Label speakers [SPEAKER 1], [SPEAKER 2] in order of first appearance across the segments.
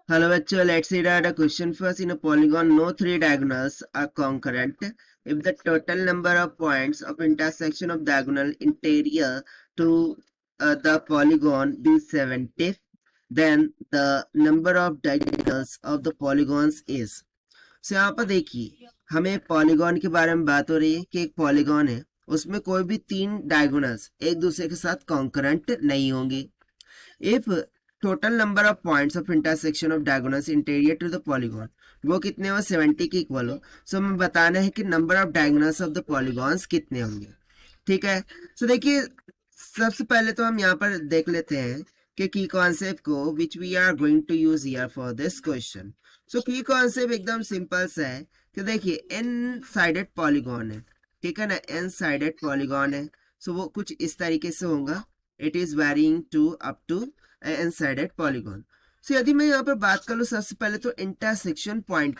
[SPEAKER 1] Hello bachcho, let's see that a question first. In a polygon, no three diagonals are concurrent. If the total number of points of intersection of diagonal interior to the polygon be 70, then the number of diagonals of the polygons is. So यहाँ पर देखिए हमें polygon के बारे में बात हो रही है कि एक पॉलीगॉन है, उसमें कोई भी तीन डायगोनल्स एक दूसरे के साथ कॉन्करेंट नहीं होंगे. If total number of points of intersection of diagonals interior to the polygon वो कितने हो 70 के इक्वल हो. सो हमें बताना है कि number of diagonals of the polygons कितने होंगे. ठीक है. सो देखिए सबसे पहले तो हम यहाँ पर देख लेते हैं कि की कॉन्सेप्ट को which we are going to use here for this question. So की कॉन्सेप्ट एकदम सिंपल सा है कि देखिए एन साइडेड पॉलीगॉन है. ठीक है ना, एन साइडेड पॉलीगॉन है. सो वो कुछ इस तरीके से होगा. It is varying to up to N sided polygon. So यदि मैं यहाँ पर बात कर लूँ सबसे पहले तो इंटरसेक्शन पॉइंट.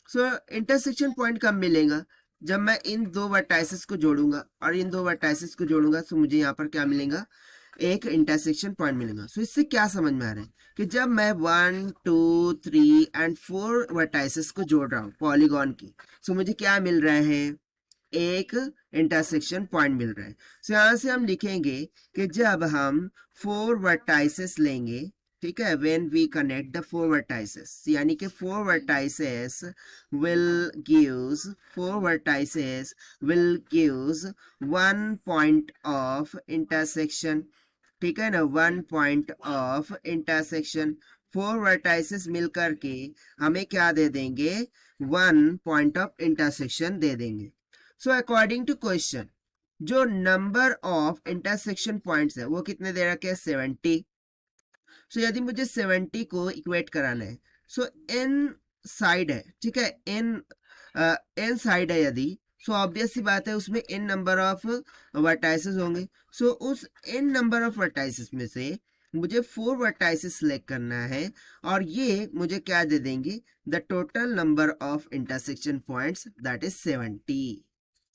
[SPEAKER 1] सो इंटरसेक्शन पॉइंट कब मिलेगा? जब मैं इन दो वर्टाइसेस को जोड़ूंगा और इन दो वर्टाइसेस को जोड़ूंगा तो मुझे यहाँ पर क्या मिलेगा? एक इंटरसेक्शन पॉइंट मिलेगा. सो इससे क्या समझ में आ रहा है कि जब मैं 1 2 3 एंड 4 वर्टाइसेस को जोड़ रहा हूँ पॉलीगॉन की, सो मुझे क्या मिल रहा है? एक इंटरसेक्शन पॉइंट मिल रहा है. सो यहाँ से हम लिखेंगे कि जब हम 4 वर्टाइसेस लेंगे, ठीक है, when we connect the 4 vertices, यानी कि 4 vertices will gives 1 point of intersection. ठीक है ना, 1 पॉइंट ऑफ इंटरसेक्शन. 4 वर्टाइसेस मिलकर के हमें क्या दे देंगे? 1 पॉइंट ऑफ इंटरसेक्शन दे देंगे. सो अकॉर्डिंग टू क्वेश्चन जो नंबर ऑफ इंटरसेक्शन पॉइंट्स है वो कितने दे रखे हैं? 70. सो यदि मुझे 70 को इक्वेट कराना है, सो एन साइड है, ठीक है, एन साइड है यदि, सो ऑब्वियस सी बात है उसमें एन नंबर ऑफ वर्टाइसेस होंगे. सो उस एन नंबर ऑफ वर्टाइसेस में से मुझे 4 वर्टाइसेस सिलेक्ट करना है और ये मुझे क्या दे देंगे? The total number of intersection points that is 70.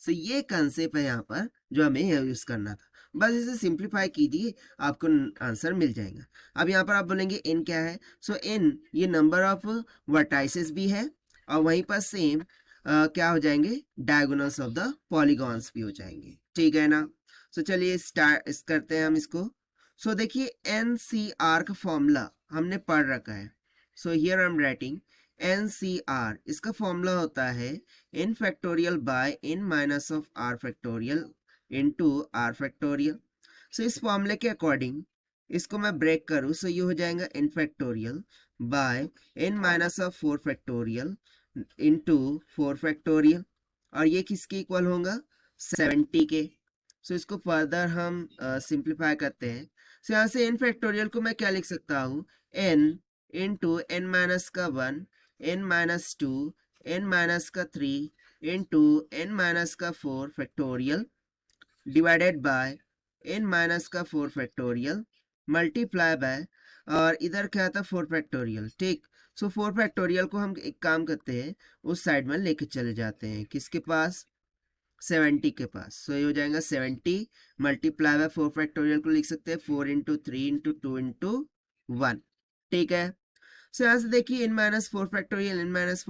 [SPEAKER 1] सो ये कंसेप्ट है यहाँ पर जो हमें यूज करना था. बस इसे सिंप्लीफाई कीजिए, आपको आंसर मिल जाएगा. अब यहाँ पर आप बोलेंगे n क्या है? सो n ये नंबर ऑफ वर्टाइसेस भी है और वहीं पर सेम क्या हो जाएंगे? डायगोनल्स ऑफ द पॉलीगॉन्स भी हो जाएंगे. ठीक है ना. सो चलिए स्टार्ट करते हैं हम इसको. सो देखिए NCR का फॉर्मूला हमने पढ़ रखा है. So here I am writing NCR. इसका फॉर्मूला होता है n factorial by n minus of r factorial into r factorial. So इस फॉर्मूले के अकॉर्डिंग इसको मैं ब्रेक करूं, सो ये हो जाएगा n factorial by n minus of 4 factorial into 4 factorial. और ये किसके इक्वल होगा? 70 के. सो इसको फर्दर हम सिंप्लीफाई करते हैं. सो यहाँ से n फैक्टोरियल को मैं क्या लिख सकता हूँ? n इंटू n माइनस का 1, n माइनस 2, n माइनस का 3 इंटू n माइनस का 4 factorial divided by n minus का 4 फैक्टोरियल मल्टीप्लाई बाय, और इधर क्या था? 4 फैक्टोरियल. ठीक. सो 4 फैक्टोरियल को हम एक काम करते हैं, उस साइड में लेके चले जाते हैं. किसके पास? 70 के पास. सो ये हो जाएगा 70 मल्टीप्लाई बाय 4 फैक्टोरियल को लिख सकते हैं 4 इंटू 3 इंटू 2 इंटू 1. ठीक है. सो यहाँ से देखिए n माइनस 4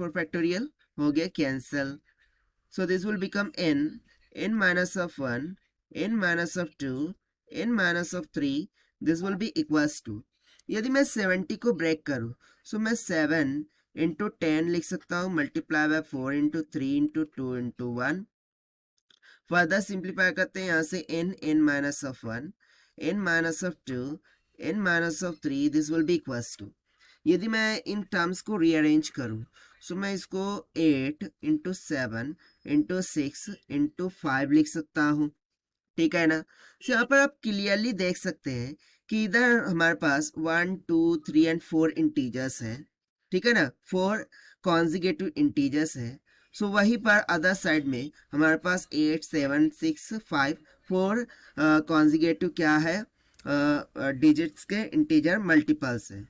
[SPEAKER 1] फैक्टोरियल हो गया cancel. So this will become n minus of 1, n minus of 2, n minus of 3. This will be equals to, यदि मैं 70 को ब्रेक करूं, सो मैं 7 इंटू 10 लिख सकता हूँ multiply by 4 into 3 into 2 into 1. Further simplify करते हैं यहाँ से n minus of 1, n minus of 2, n minus of 3. This will be equals to, यदि मैं इन टर्म्स को रीअरेंज करूं, सो मैं इसको 8 इंटू 7 इंटू 6 इंटू 5 लिख सकता हूं. ठीक है ना. सो यहाँ पर आप क्लियरली देख सकते हैं कि इधर हमारे पास 1 2 3 एंड 4 इंटीजर्स हैं. ठीक है ना, 4 कॉन्जिगेटिव इंटीजर्स हैं. सो वहीं पर अदर साइड में हमारे पास 8 7 6 5 4 कॉन्जिगेटिव क्या है? डिजिट्स के इंटीजर मल्टीपल्स हैं.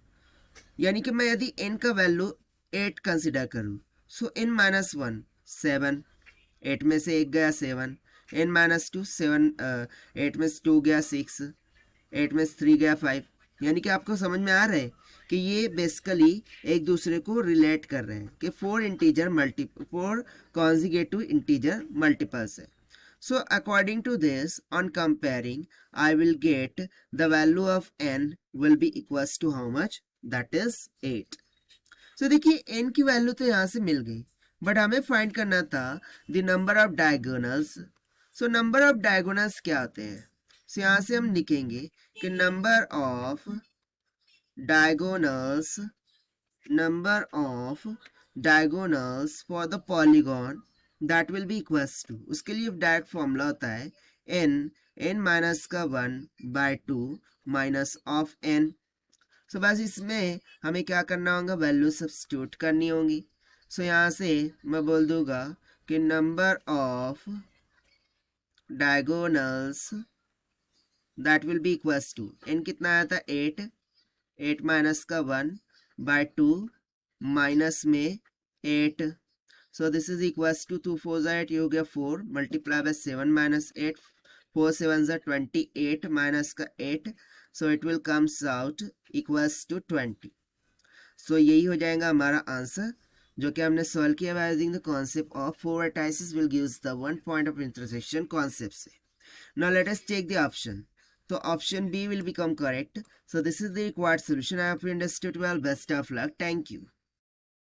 [SPEAKER 1] यानी कि मैं यदि n का वैल्यू 8 कंसिडर करूं, सो n माइनस 1 7, 8 में से 1 गया 7, n माइनस 2 7, 8 में से 2 गया 6, 8 में से 3 गया 5. यानी कि आपको समझ में आ रहा है कि ये बेसिकली एक दूसरे को रिलेट कर रहे हैं कि फोर कॉन्जिगेटिव इंटीजर मल्टीपल्स है. So according to this, on comparing, I will get the value of n will be equals to how much? That is 8. So देखिए n की वैल्यू तो यहाँ से मिल गई, बट हमें फाइंड करना था the number of diagonals. So number of diagonals क्या होते हैं? सो यहाँ से हम लिखेंगे कि number of diagonals for the polygon that will be equals to, उसके लिए डायरेक्ट फॉर्मूला होता है n माइनस का 1/2 माइनस ऑफ n. सो बस इसमें हमें क्या करना होगा? वैल्यू सब्स्टिट्यूट करनी होगी. सो यहाँ से मैं बोल दूंगा कि number of diagonals that will be equals to, n कितना आया था? 8 माइनस का 1/2 माइनस में 8. So this is equals to 2 4 8, ये हो गया 4 मल्टीप्लाई बाय 7 माइनस 8, 4 7 28 माइनस का 8. So it will comes out equals to 20. So यही हो जाएगा हमारा आंसर जो कि हमने सॉल्व किया by using the concept of four vertices will gives the one point of intersection concept से. Now let us take the option. तो option B will become correct. So this is the required solution. I hope you understood well. Best of luck. Thank you.